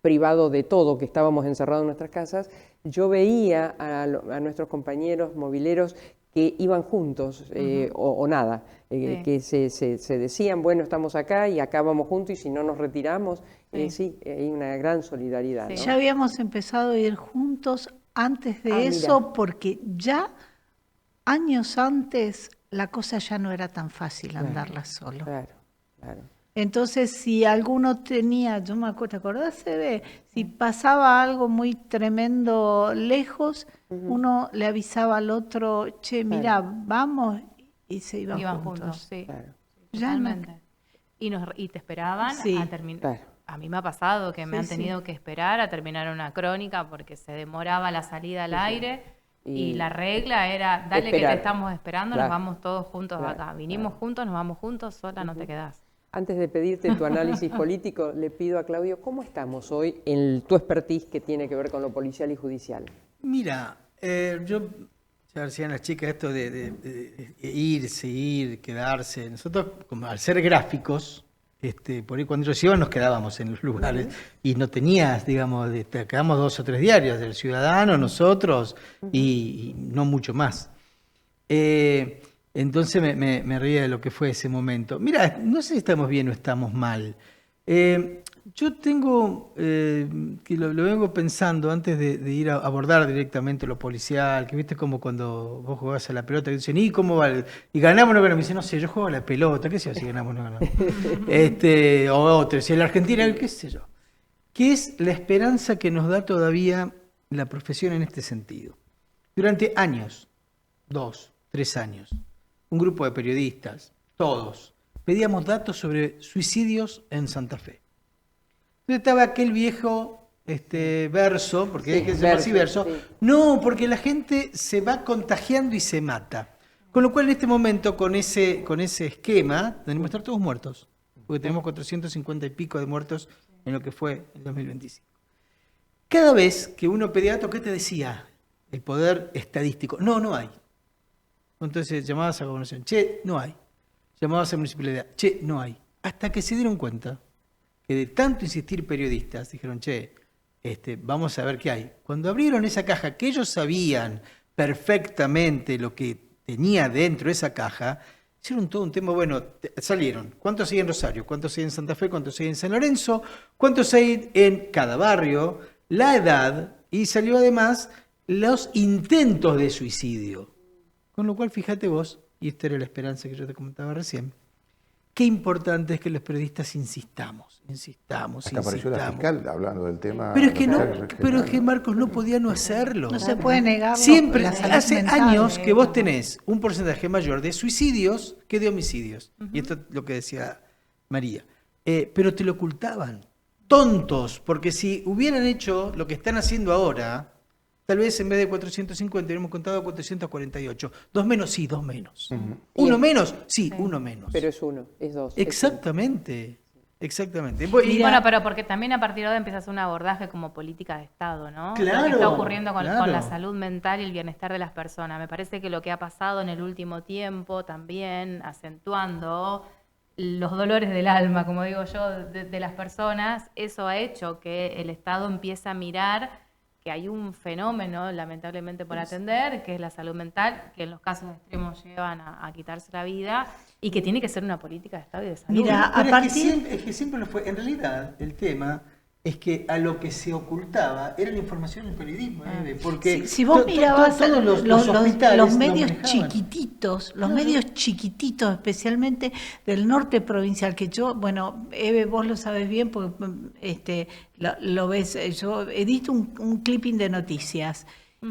privado de todo, que estábamos encerrados en nuestras casas, yo veía a nuestros compañeros mobileros que iban juntos o nada, que se decían, bueno, estamos acá y acá vamos juntos y si no nos retiramos, hay una gran solidaridad. ¿no? Ya habíamos empezado a ir juntos antes de eso, mira. porque ya años antes la cosa ya no era tan fácil andarla solo. Claro. Entonces, si alguno tenía, yo me acuerdo, ¿te acordás, Eve? Si pasaba algo muy tremendo lejos, uno le avisaba al otro, che, mira, vamos, y se iban juntos. Sí. Claro. Totalmente. Y te esperaban a terminar. Claro. A mí me ha pasado que me han tenido que esperar a terminar una crónica porque se demoraba la salida al aire. Y la regla era, dale esperar. Que te estamos esperando, nos vamos todos juntos acá. Vinimos juntos, nos vamos juntos, sola no te quedás. Antes de pedirte tu análisis político, le pido a Claudio, ¿cómo estamos hoy en tu expertise que tiene que ver con lo policial y judicial? Mira, yo ya decían las chicas esto de irse, ir, quedarse. Nosotros, como al ser gráficos, por ahí cuando ellos iban nos quedábamos en los lugares y no tenías, digamos, quedamos 2 o 3 diarios del Ciudadano, nosotros y no mucho más. Entonces me reía de lo que fue ese momento. Mira, no sé si estamos bien o estamos mal. Yo tengo, que lo vengo pensando antes de ir a abordar directamente lo policial, que viste como cuando vos jugás a la pelota y dicen, ¿y cómo va? ¿Y ganamos o no ganamos? Me dicen, no sé, yo juego a la pelota, qué sé yo, si ganamos o no ganamos. O otro, si en la Argentina, qué sé yo. ¿Qué es la esperanza que nos da todavía la profesión en este sentido? Durante años, 2, 3 años, un grupo de periodistas, todos, pedíamos datos sobre suicidios en Santa Fe. Entonces estaba aquel viejo verso, porque hay que ser así verso, no, porque la gente se va contagiando y se mata. Con lo cual en este momento, con ese esquema, tenemos que estar todos muertos, porque tenemos 450 y pico de muertos en lo que fue el 2025. Cada vez que uno pedía datos, ¿qué te decía? El poder estadístico. No hay. Entonces llamabas a gobernación, che, no hay. Llamabas a municipalidad, che, no hay. Hasta que se dieron cuenta que de tanto insistir periodistas, dijeron, che, vamos a ver qué hay. Cuando abrieron esa caja, que ellos sabían perfectamente lo que tenía dentro de esa caja, hicieron todo un tema, bueno, salieron. ¿Cuántos hay en Rosario? ¿Cuántos hay en Santa Fe? ¿Cuántos hay en San Lorenzo? ¿Cuántos hay en cada barrio? La edad, y salió además los intentos de suicidio. Con lo cual, fíjate vos, y esta era la esperanza que yo te comentaba recién, qué importante es que los periodistas insistamos. Hasta apareció la fiscal hablando del tema. Pero es que Marcos no podía no hacerlo. No se puede negar. Siempre, hace años que vos tenés un porcentaje mayor de suicidios que de homicidios. Y esto es lo que decía María. Pero te lo ocultaban. Tontos, porque si hubieran hecho lo que están haciendo ahora, tal vez en vez de 450 hubiéramos contado 448. 2 menos, sí, 2 menos. ¿Uno menos? Sí, 1 menos. Pero es 1, es 2. Exactamente. Exactamente. Bueno, pero porque también a partir de ahora empieza a hacer un abordaje como política de Estado, ¿no? Claro, lo que está ocurriendo con la salud mental y el bienestar de las personas. Me parece que lo que ha pasado en el último tiempo también, acentuando los dolores del alma, como digo yo, de las personas, eso ha hecho que el Estado empiece a mirar que hay un fenómeno, lamentablemente por atender, que es la salud mental, que en los casos extremos llevan a quitarse la vida, y que tiene que ser una política de Estado y de salud. Mira, es que siempre lo fue. En realidad, el tema es que a lo que se ocultaba era la información en el periodismo, porque si vos mirabas todos los hospitales los medios manejaban. chiquititos, los medios chiquititos, especialmente del norte provincial, que yo, bueno, Eve, vos lo sabes bien porque lo ves, yo edito un clipping de noticias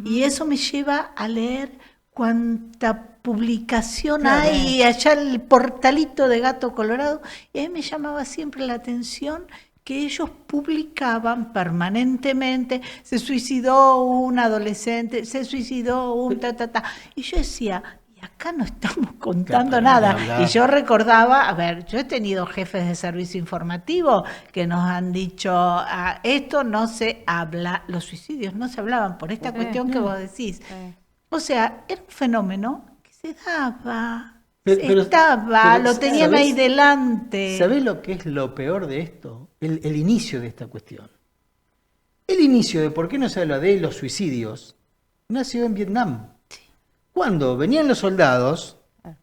y eso me lleva a leer cuánta publicación hay allá en el portalito de Gato Colorado, y a mí me llamaba siempre la atención que ellos publicaban permanentemente: se suicidó un adolescente, se suicidó un y yo decía, y acá no estamos contando nada. Y yo recordaba, a ver, yo he tenido jefes de servicio informativo que nos han dicho, esto no se habla, los suicidios no se hablaban por esta cuestión que vos decís. O sea, era un fenómeno que se daba. Pero lo tenían ahí delante. ¿Sabés lo que es lo peor de esto? El inicio de esta cuestión. El inicio de por qué no se habla de los suicidios nació en Vietnam. Sí. Cuando venían los soldados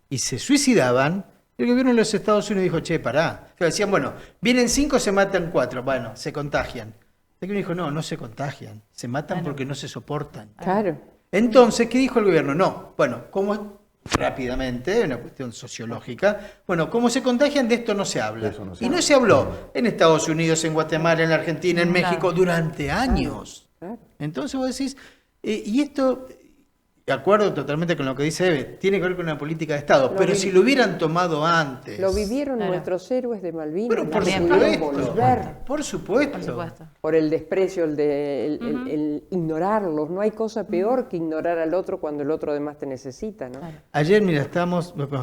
y se suicidaban, el gobierno de los Estados Unidos dijo, che, pará. Decían, bueno, vienen 5, se matan 4. Bueno, se contagian. El gobierno dijo, no se contagian. Se matan porque no se soportan. Claro. Entonces, ¿qué dijo el gobierno? No, bueno, como rápidamente, una cuestión sociológica, bueno, como se contagian, de esto no se habla. Y no se habló en Estados Unidos, en Guatemala, en la Argentina, en México, durante años. Entonces vos decís, y esto, de acuerdo totalmente con lo que dice Eve, tiene que ver con una política de Estado, pero si lo hubieran tomado antes... Lo vivieron nuestros héroes de Malvinas. Pero por supuesto. Por el desprecio, el ignorarlos. No hay cosa peor que ignorar al otro cuando el otro además te necesita, ¿no? Ayer, mira,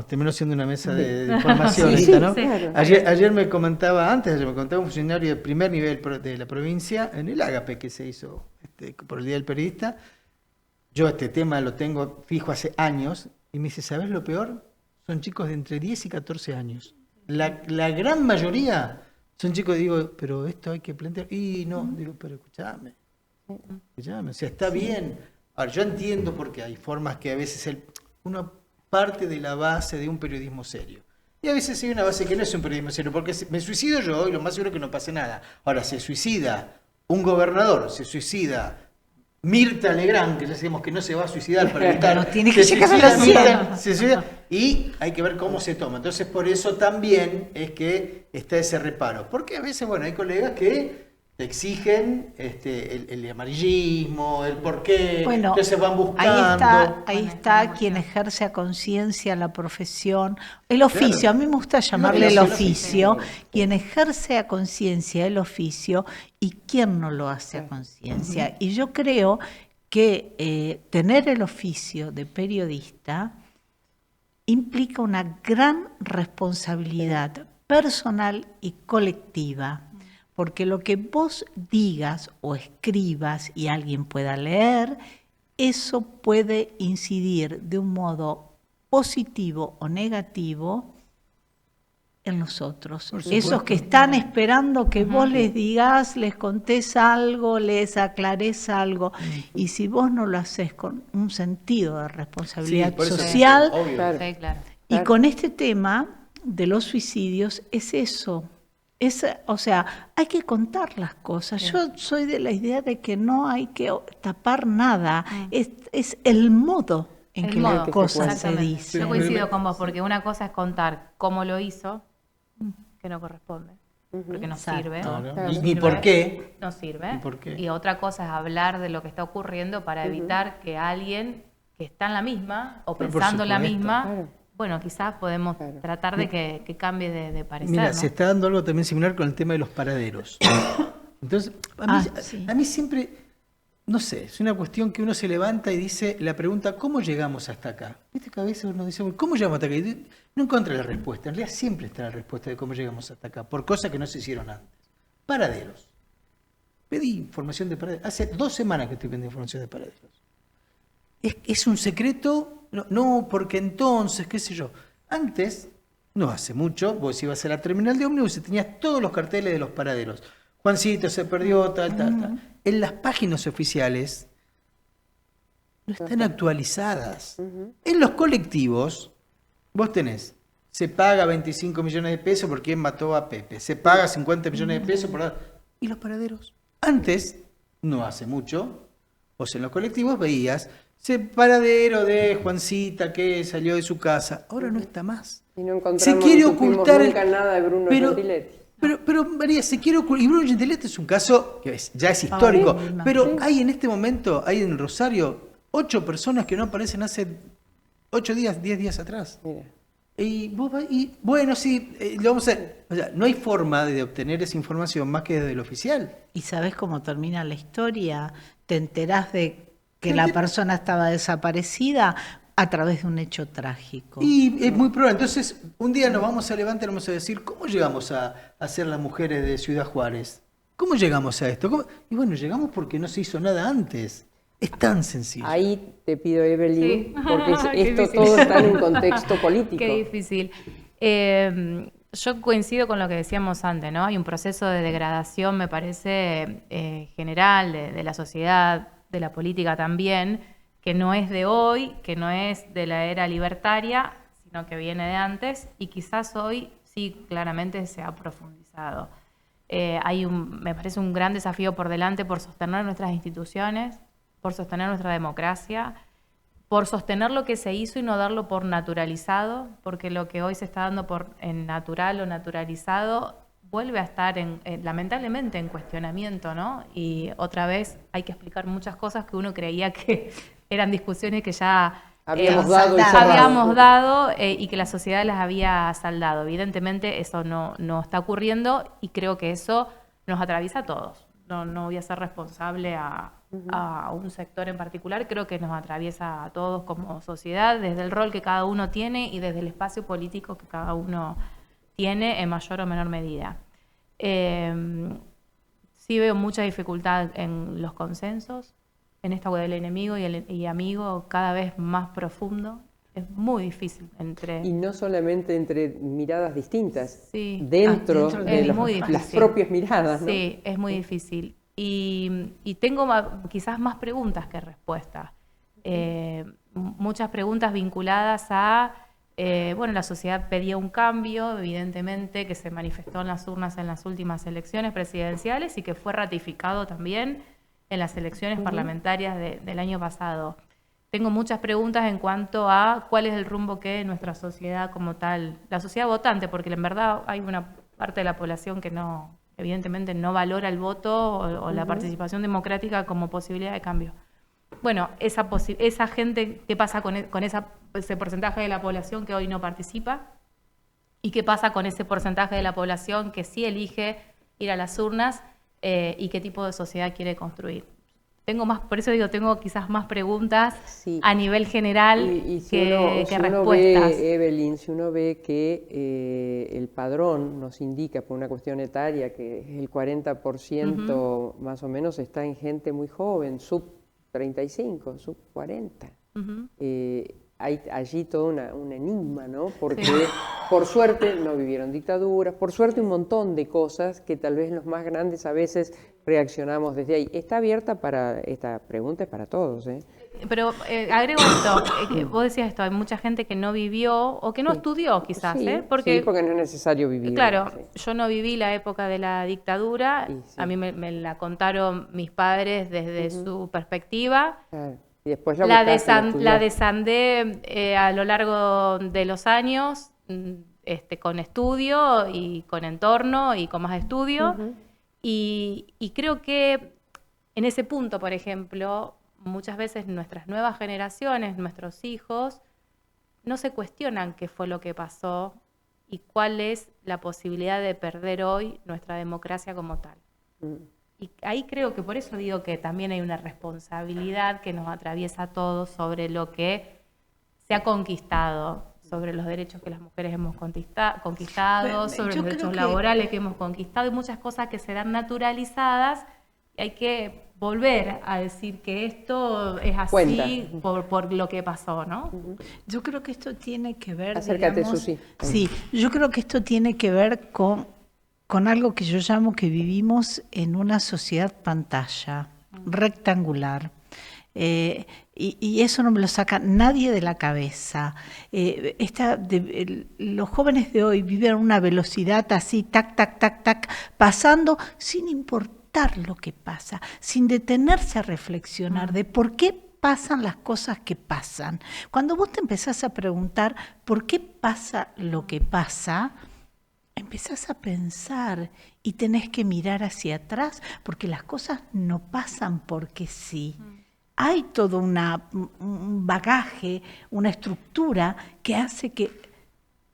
terminó siendo una mesa de información, ¿no? Claro. Ayer me comentaba un funcionario de primer nivel de la provincia, en el Ágape que se hizo por el Día del Periodista. Yo este tema lo tengo fijo hace años, y me dice, ¿sabés lo peor? Son chicos de entre 10 y 14 años. La gran mayoría son chicos, digo, pero esto hay que plantear. Y no, digo, pero escuchame, o sea, está bien. Ahora, yo entiendo porque hay formas que a veces uno parte de la base de un periodismo serio. Y a veces hay una base que no es un periodismo serio, porque me suicido yo y lo más seguro es que no pase nada. Ahora, se suicida un gobernador, se suicida Mirta Legrand, que ya sabemos que no se va a suicidar para evitar... No tiene que llegar a la suicida, y hay que ver cómo se toma. Entonces, por eso también es que está ese reparo. Porque a veces, bueno, hay colegas que te exigen el amarillismo, el porqué, bueno, entonces van buscando... Ahí está quien ejerce a conciencia la profesión, el oficio, claro. A mí me gusta llamarle el oficio, quien ejerce a conciencia el oficio y quien no lo hace a conciencia. Y yo creo que tener el oficio de periodista implica una gran responsabilidad personal y colectiva. Porque lo que vos digas o escribas y alguien pueda leer, eso puede incidir de un modo positivo o negativo en los otros. Esos que están esperando que vos les digas, les contés algo, les aclarés algo. Y si vos no lo haces con un sentido de responsabilidad social, y con este tema de los suicidios, es eso. O sea, hay que contar las cosas. Yo soy de la idea de que no hay que tapar nada. Es el modo en que las cosas se dicen. Yo coincido con vos, porque una cosa es contar cómo lo hizo, que no corresponde, porque no sirve. ¿Y por qué? No sirve. ¿Y por qué? Y otra cosa es hablar de lo que está ocurriendo para evitar que alguien que está en la misma o pensando la misma... Bueno, quizás podemos tratar de que cambie de parecer. Mira, ¿no? Se está dando algo también similar con el tema de los paraderos. Entonces, a mí siempre, no sé, es una cuestión que uno se levanta y dice la pregunta, ¿cómo llegamos hasta acá? Viste que a veces uno dice, ¿cómo llegamos hasta acá? Y no encuentra la respuesta. En realidad siempre está la respuesta de cómo llegamos hasta acá, por cosas que no se hicieron antes. Paraderos. Pedí información de paraderos. Hace 2 semanas que estoy pidiendo información de paraderos. Es un secreto... No, porque entonces, qué sé yo, antes no hace mucho, vos ibas a la terminal de ómnibus y tenías todos los carteles de los paraderos. Juancito se perdió, tal. En las páginas oficiales no están actualizadas. En los colectivos, vos tenés, se paga 25 millones de pesos por quien mató a Pepe, se paga 50 millones de pesos por... ¿Y los paraderos? Antes, no hace mucho, vos en los colectivos veías ese paradero de Juancita que salió de su casa, ahora no está más. Y no encontramos, se quiere ocultar nunca nada de Bruno Gentiletti. Pero María, se quiere ocultar. Y Bruno Gentiletti es un caso que ya es histórico. Pero hay en este momento, hay en Rosario, 8 personas que no aparecen hace 8 días, 10 días atrás. Mira. Y bueno, sí, lo vamos a hacer. O sea, no hay forma de obtener esa información más que desde el oficial. ¿Y sabés cómo termina la historia? Te enterás de que la persona estaba desaparecida a través de un hecho trágico. Y es muy probable. Entonces, un día nos vamos a levantar y vamos a decir, ¿cómo llegamos a ser las mujeres de Ciudad Juárez? ¿Cómo llegamos a esto? Y bueno, llegamos porque no se hizo nada antes. Es tan sencillo. Ahí te pido, Evelyn, porque esto todo está en un contexto político. Qué difícil. Yo coincido con lo que decíamos antes, ¿no? Hay un proceso de degradación, me parece, general de la sociedad, de la política también, que no es de hoy, que no es de la era libertaria, sino que viene de antes, y quizás hoy sí claramente se ha profundizado. Me parece un gran desafío por delante por sostener nuestras instituciones, por sostener nuestra democracia, por sostener lo que se hizo y no darlo por naturalizado, porque lo que hoy se está dando por en natural o naturalizado vuelve a estar lamentablemente en cuestionamiento, ¿no? Y otra vez hay que explicar muchas cosas que uno creía que eran discusiones que ya habíamos dado y que la sociedad las había saldado. Evidentemente eso no está ocurriendo y creo que eso nos atraviesa a todos. No voy a ser responsable a un sector en particular, creo que nos atraviesa a todos como sociedad, desde el rol que cada uno tiene y desde el espacio político que cada uno tiene en mayor o menor medida. Sí veo mucha dificultad en los consensos, en esta huella del enemigo y amigo cada vez más profundo. Es muy difícil Y no solamente entre miradas distintas, sí, dentro de las propias miradas, ¿no? Sí, es muy difícil. Y tengo quizás más preguntas que respuestas. Muchas preguntas vinculadas a, la sociedad pedía un cambio, evidentemente, que se manifestó en las urnas en las últimas elecciones presidenciales y que fue ratificado también en las elecciones parlamentarias del año pasado. Tengo muchas preguntas en cuanto a cuál es el rumbo que nuestra sociedad como tal, la sociedad votante, porque en verdad hay una parte de la población que evidentemente no valora el voto o la participación democrática como posibilidad de cambio. Bueno, esa gente, ¿qué pasa con ese porcentaje de la población que hoy no participa? ¿Y qué pasa con ese porcentaje de la población que sí elige ir a las urnas y qué tipo de sociedad quiere construir? Por eso digo, tengo quizás más preguntas a nivel general que respuestas. Evelyn, si uno ve que el padrón nos indica por una cuestión etaria que el 40% más o menos está en gente muy joven, sub 35, sub 40. Hay allí todo un enigma, ¿no? Porque por suerte no vivieron dictaduras, por suerte un montón de cosas que tal vez los más grandes a veces reaccionamos desde ahí. Está abierta esta pregunta es para todos, ¿eh? Pero agrego esto, vos decías esto, hay mucha gente que no vivió o que no estudió quizás, porque no es necesario vivir. Claro, yo no viví la época de la dictadura, a mí me la contaron mis padres desde su perspectiva. Claro. Y después la desandé a lo largo de los años, con estudio y con entorno y con más estudio. Y creo que en ese punto, por ejemplo, muchas veces nuestras nuevas generaciones, nuestros hijos, no se cuestionan qué fue lo que pasó y cuál es la posibilidad de perder hoy nuestra democracia como tal. Y ahí creo que por eso digo que también hay una responsabilidad que nos atraviesa a todos sobre lo que se ha conquistado, sobre los derechos que las mujeres hemos conquistado, sobre los derechos laborales que hemos conquistado y muchas cosas que se dan naturalizadas y hay que volver a decir que esto es así por lo que pasó, ¿no? Yo creo que esto tiene que ver, acércate, digamos, Susi. Sí, yo creo que esto tiene que ver con algo que yo llamo que vivimos en una sociedad pantalla, rectangular. Y eso no me lo saca nadie de la cabeza. Los jóvenes de hoy viven a una velocidad así, tac, tac, tac, tac, pasando sin importar lo que pasa, sin detenerse a reflexionar de por qué pasan las cosas que pasan. Cuando vos te empezás a preguntar por qué pasa lo que pasa, empezás a pensar y tenés que mirar hacia atrás, porque las cosas no pasan porque sí. Hay todo un bagaje, una estructura que hace que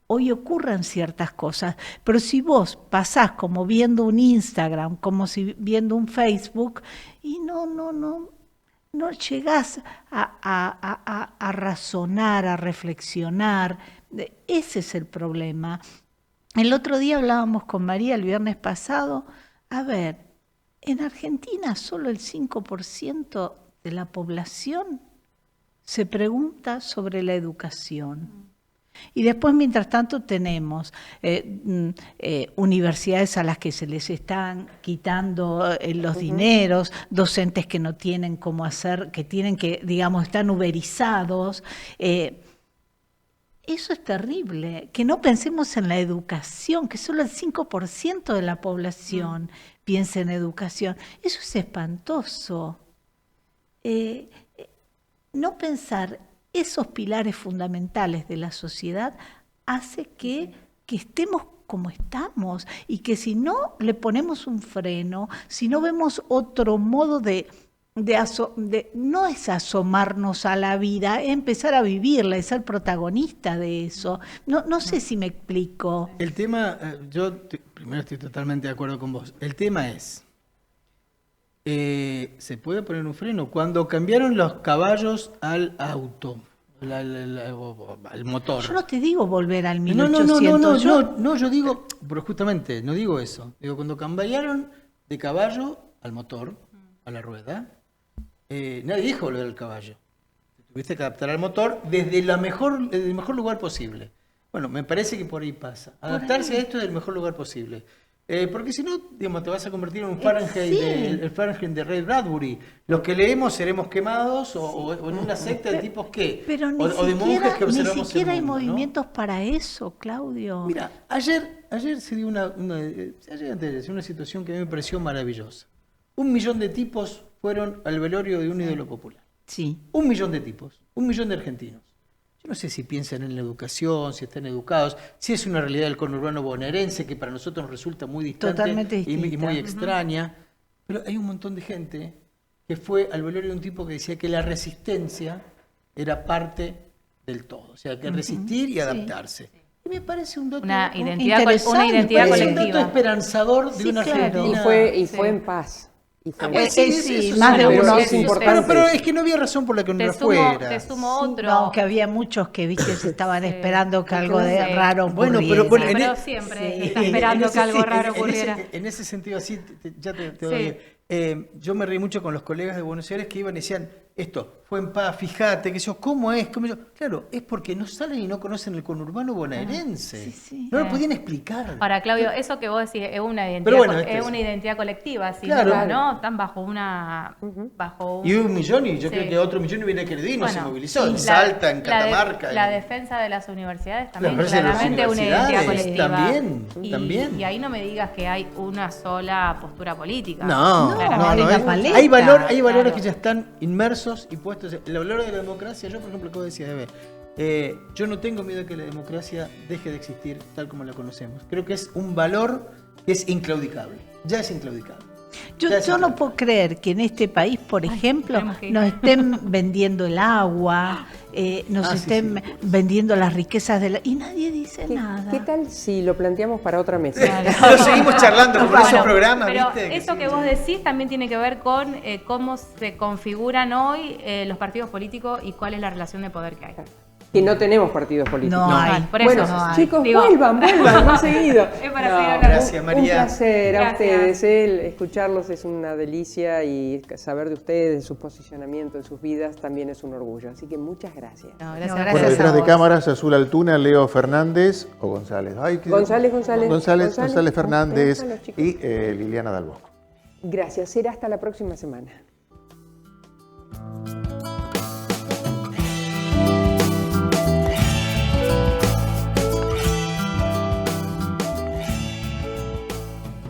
hoy ocurran ciertas cosas. Pero si vos pasás como viendo un Instagram, como si viendo un Facebook, y no llegás a razonar, a reflexionar, ese es el problema. El otro día hablábamos con María el viernes pasado, a ver, en Argentina solo el 5% de la población se pregunta sobre la educación. Y después, mientras tanto, tenemos universidades a las que se les están quitando los dineros, docentes que no tienen cómo hacer, que tienen que, digamos, están uberizados. Eso es terrible, que no pensemos en la educación, que solo el 5% de la población piensa en educación. Eso es espantoso. No pensar esos pilares fundamentales de la sociedad hace que estemos como estamos y que si no le ponemos un freno, si no vemos otro modo no es asomarnos a la vida, es empezar a vivirla, es ser protagonista de eso. No sé si me explico. El tema, primero estoy totalmente de acuerdo con vos. El tema es, ¿se puede poner un freno? Cuando cambiaron los caballos al auto, al motor. Yo no te digo volver al 1800. No, yo digo, pero justamente, no digo eso. Digo, cuando cambiaron de caballo al motor, a la rueda, nadie dijo volver al caballo. Tuviste que adaptar al motor desde el mejor lugar posible. Bueno, me parece que por ahí pasa. Adaptarse a esto desde el mejor lugar posible. Porque si no, digamos, te vas a convertir en un Fahrenheit, el Fahrenheit de Ray Bradbury. Los que leemos seremos quemados o en una secta de tipos que... Pero o de monjes que observamos ni siquiera el mundo, hay movimientos para eso, Claudio. Mira, ayer se dio una situación que a mí me pareció maravillosa. 1 millón de tipos fueron al velorio de un ídolo popular. Sí. 1 millón de tipos, 1 millón de argentinos. Yo no sé si piensan en la educación, si están educados, si es una realidad del conurbano bonaerense que para nosotros nos resulta muy distante. Totalmente y distinta. muy extraña. Pero hay un montón de gente que fue al velorio de un tipo que decía que la resistencia era parte del todo. O sea, que resistir y adaptarse. Sí. Y me parece un dato una identidad colectiva. Un dato esperanzador de una Argentina. Y fue en paz. Sí, más de uno. Pero es que no había razón por la que no fuera. Te sumo otro. No, que había muchos que, viste, se estaban esperando que algo de raro ocurriera. Bueno, pero siempre está esperando que algo raro ocurriera. En ese sentido, así, ya te doy. Yo me reí mucho con los colegas de Buenos Aires que iban y decían, esto fue en paz, fíjate, que yo, ¿cómo es? Claro, es porque no salen y no conocen el conurbano bonaerense. No lo podían explicar. Ahora, Claudio, eso que vos decís es una identidad, es una identidad colectiva, ¿no? Están bajo una... Y 1 millón, y yo creo que otro millón hubiera querido y no se movilizó. En Salta, en Catamarca. La defensa de las universidades también, claramente una identidad colectiva. También. Y ahí no me digas que hay una sola postura política. No. Hay valores que ya están inmersos y puestos. El valor de la democracia, yo por ejemplo, como decía, yo no tengo miedo de que la democracia deje de existir tal como la conocemos. Creo que es un valor que es inclaudicable. Ya es inclaudicable. Yo no puedo creer que en este país, por ejemplo, nos estén vendiendo el agua, nos estén vendiendo las riquezas y nadie dice nada. ¿Qué tal si lo planteamos para otra mesa? Lo seguimos charlando por esos programas. Pero ¿viste? eso que vos decís también tiene que ver con cómo se configuran hoy los partidos políticos y cuál es la relación de poder que hay. Que no tenemos partidos políticos. No hay. Por eso, Bueno, chicos, digo, vuelvan más seguido. Es para seguir hablando. Gracias, María. Un placer a Gracias. ustedes. Escucharlos es una delicia y saber de ustedes, de su posicionamiento, de sus vidas, también es un orgullo. Así que muchas gracias. No, gracias, No, Bueno, gracias detrás a de vos. cámaras, Azul Altuna, Leo Fernández o González. Ay, González Fernández Gonzalo, chicos. y Liliana Dalbosco. Gracias. Será hasta la próxima semana.